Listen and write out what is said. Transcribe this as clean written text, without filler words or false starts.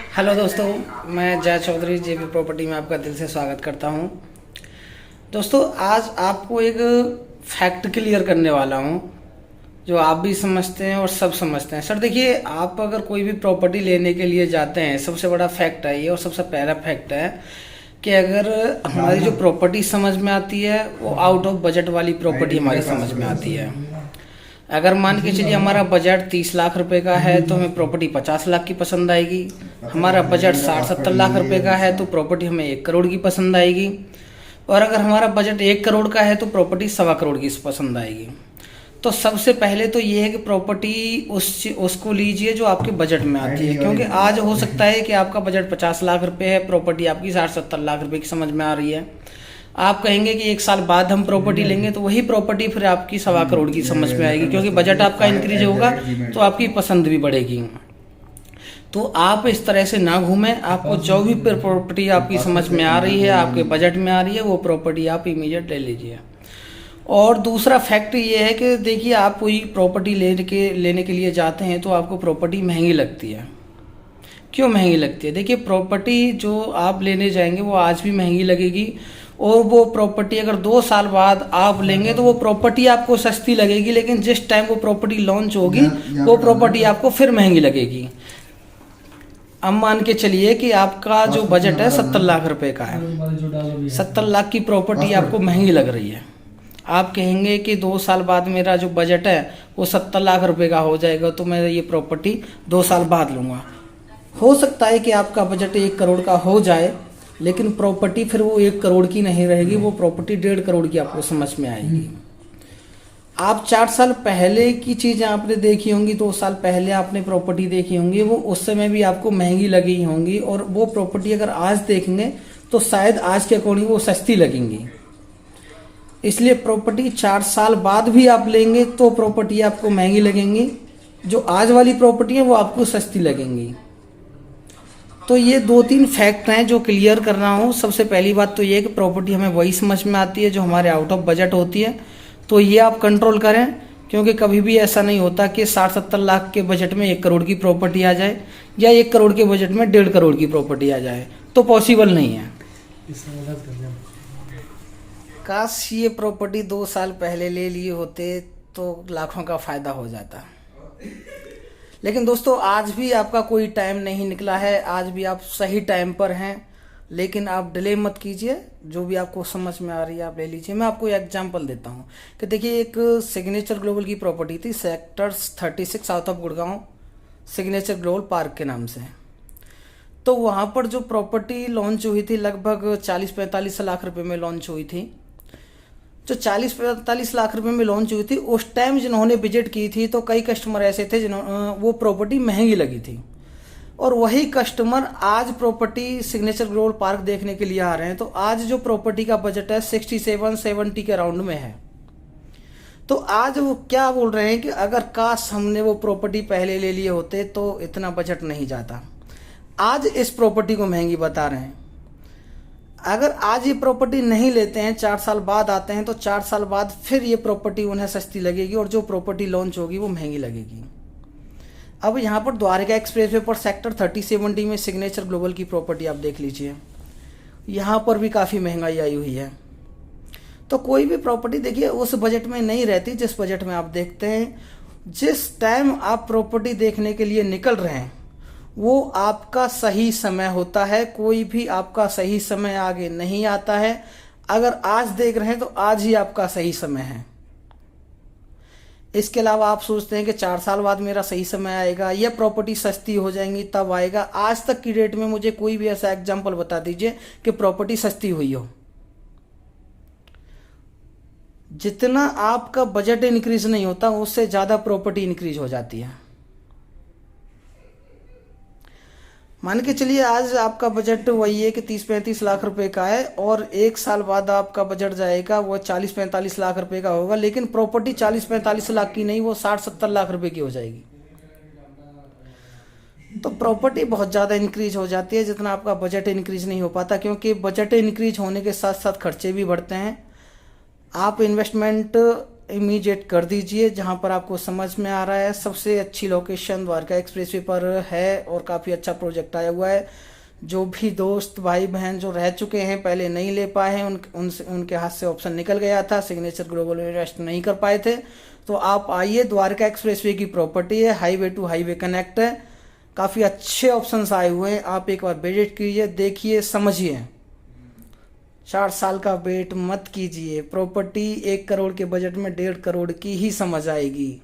Hello दोस्तों, मैं जय चौधरी जेबी प्रॉपर्टी में आपका दिल से स्वागत करता हूं। दोस्तों, आज आपको एक फैक्ट क्लियर करने वाला हूं जो आप भी समझते हैं और सब समझते हैं। सर देखिए, आप अगर कोई भी प्रॉपर्टी लेने के लिए जाते हैं, सबसे बड़ा फैक्ट है ये और सबसे पहला फैक्ट है कि अगर हमारी जो प्रॉपर्टी समझ में आती है वो आउट ऑफ बजट वाली प्रॉपर्टी हमारी समझ में आती है। अगर मान के चलिए हमारा बजट 30 लाख रुपए का है तो हमें प्रॉपर्टी 50 लाख की पसंद आएगी। हमारा बजट 60-70 लाख रुपए का है तो प्रॉपर्टी हमें 1 करोड़ की पसंद आएगी। और अगर हमारा बजट 1 करोड़ का है तो प्रॉपर्टी 1.25 करोड़ की पसंद आएगी। तो सबसे पहले तो ये है कि प्रॉपर्टी उसको लीजिए जो आपके बजट में आती है, क्योंकि आज हो सकता है कि आपका बजट 50 लाख रुपए है, प्रॉपर्टी आपकी 60-70 लाख रुपए की समझ में आ रही है। आप कहेंगे कि 1 साल बाद हम प्रॉपर्टी लेंगे तो वही प्रॉपर्टी फिर आपकी 1.25 करोड़ की समझ में आएगी, क्योंकि बजट आपका इंक्रीज होगा तो आपकी पसंद भी बढ़ेगी। तो आप इस तरह से ना घूमें। आपको जो भी प्रॉपर्टी आपकी समझ में आ रही है, आपके बजट में आ रही है, वो प्रॉपर्टी आप इमीडिएट ले लीजिए। और दूसरा फैक्ट ये है कि देखिए, आप कोई प्रॉपर्टी लेने के लिए जाते हैं तो आपको प्रॉपर्टी महंगी लगती है। क्यों महंगी लगती है? देखिए, प्रॉपर्टी जो आप लेने जाएंगे वो आज भी महंगी लगेगी, और वो प्रॉपर्टी अगर 2 साल बाद आप लेंगे तो वो प्रॉपर्टी आपको सस्ती लगेगी, लेकिन जिस टाइम वो प्रॉपर्टी लॉन्च होगी वो प्रॉपर्टी आपको फिर महंगी लगेगी। अब मान के चलिए कि आपका जो बजट है 70 लाख रुपए का है, 70 लाख की प्रॉपर्टी आपको महंगी लग रही है। आप कहेंगे कि 2 साल बाद मेरा जो बजट है वो 70 लाख रुपए का हो जाएगा तो मैं ये प्रॉपर्टी 2 साल बाद लूँगा। हो सकता है कि आपका बजट 1 करोड़ का हो जाए, लेकिन प्रॉपर्टी फिर वो 1 करोड़ की नहीं रहेगी, वो प्रॉपर्टी 1.5 करोड़ की आपको समझ में आएगी। आप 4 साल पहले की चीज़ें आपने देखी होंगी, 2 साल पहले आपने प्रॉपर्टी देखी होंगी, वो उस समय भी आपको महंगी लगी होंगी, और वो प्रॉपर्टी अगर आज देखेंगे तो शायद आज के अकॉर्डिंग वो सस्ती लगेंगी। इसलिए प्रॉपर्टी 4 साल बाद भी आप लेंगे तो प्रॉपर्टी आपको महंगी लगेंगी, जो आज वाली प्रॉपर्टी है वो आपको सस्ती लगेंगी। तो ये 2-3 फैक्ट हैं जो क्लियर कर रहा हूँ। सबसे पहली बात तो ये है कि प्रॉपर्टी हमें वही समझ में आती है जो हमारे आउट ऑफ बजट होती है, तो ये आप कंट्रोल करें, क्योंकि कभी भी ऐसा नहीं होता कि 60-70 लाख के बजट में 1 करोड़ की प्रॉपर्टी आ जाए या 1 करोड़ के बजट में 1.5 करोड़ की प्रॉपर्टी आ जाए, तो पॉसिबल नहीं है। काश ये प्रॉपर्टी 2 साल पहले ले लिए होते तो लाखों का फायदा हो जाता। लेकिन दोस्तों, आज भी आपका कोई टाइम नहीं निकला है, आज भी आप सही टाइम पर हैं, लेकिन आप डिले मत कीजिए। जो भी आपको समझ में आ रही है आप ले लीजिए। मैं आपको एग्जांपल देता हूं कि देखिए, एक सिग्नेचर ग्लोबल की प्रॉपर्टी थी sector 36 south of Gurgaon, signature global park के नाम से। तो वहां पर जो प्रॉपर्टी लॉन्च हुई थी लगभग 40-45 लाख रुपए में लॉन्च हुई थी। जो 40-45 लाख रुपए में लॉन्च हुई थी, उस टाइम जिन्होंने विजिट की थी तो कई कस्टमर ऐसे थे जिन्होंने वो प्रॉपर्टी महंगी लगी थी, और वही कस्टमर आज प्रॉपर्टी सिग्नेचर ग्लोबल पार्क देखने के लिए आ रहे हैं। तो आज जो प्रॉपर्टी का बजट है 67-70 के अराउंड में है। तो आज वो क्या बोल रहे हैं कि अगर काश हमने वो प्रॉपर्टी पहले ले लिए होते तो इतना बजट नहीं जाता। आज इस प्रॉपर्टी को महंगी बता रहे हैं। अगर आज ये प्रॉपर्टी नहीं लेते हैं, 4 साल बाद आते हैं, तो 4 साल बाद फिर ये प्रॉपर्टी उन्हें सस्ती लगेगी, और जो प्रॉपर्टी लॉन्च होगी वो महंगी लगेगी। अब यहाँ पर द्वारका एक्सप्रेसवे पर सेक्टर 30-70 में सिग्नेचर ग्लोबल की प्रॉपर्टी आप देख लीजिए, यहाँ पर भी काफ़ी महंगाई आई हुई है। तो कोई भी प्रॉपर्टी देखिए उस बजट में नहीं रहती जिस बजट में आप देखते हैं। जिस टाइम आप प्रॉपर्टी देखने के लिए निकल रहे हैं वो आपका सही समय होता है। कोई भी आपका सही समय आगे नहीं आता है। अगर आज देख रहे हैं तो आज ही आपका सही समय है। इसके अलावा आप सोचते हैं कि 4 साल बाद मेरा सही समय आएगा या प्रॉपर्टी सस्ती हो जाएंगी तब आएगा। आज तक की डेट में मुझे कोई भी ऐसा एग्जांपल बता दीजिए कि प्रॉपर्टी सस्ती हुई हो। जितना आपका बजट इंक्रीज नहीं होता उससे ज्यादा प्रॉपर्टी इंक्रीज हो जाती है। मान के चलिए आज आपका बजट वही है कि 30-35 लाख रुपए का है, और 1 साल बाद आपका बजट जाएगा वो 40-45 लाख रुपए का होगा, लेकिन प्रॉपर्टी 40-45 लाख की नहीं, वो 60-70 लाख रुपए की हो जाएगी। तो प्रॉपर्टी बहुत ज़्यादा इंक्रीज हो जाती है जितना आपका बजट इंक्रीज नहीं हो पाता, क्योंकि बजट इंक्रीज होने के साथ साथ खर्चे भी बढ़ते हैं। आप इन्वेस्टमेंट इमीडिएट कर दीजिए जहां पर आपको समझ में आ रहा है। सबसे अच्छी लोकेशन द्वारका एक्सप्रेसवे पर है और काफ़ी अच्छा प्रोजेक्ट आया हुआ है। जो भी दोस्त भाई बहन जो रह चुके हैं पहले नहीं ले पाए हैं उनके हाथ से ऑप्शन निकल गया था, सिग्नेचर ग्लोबल इन्वेस्ट नहीं कर पाए थे, तो आप आइए। द्वारका एक्सप्रेसवे की प्रॉपर्टी है, हाईवे टू हाईवे कनेक्ट है, काफ़ी अच्छे ऑप्शंस आए हुए हैं। आप एक बार विजिट कीजिए, देखिए, समझिए। 4 साल का वेट मत कीजिए। प्रॉपर्टी 1 करोड़ के बजट में 1.5 करोड़ की ही समझ आएगी।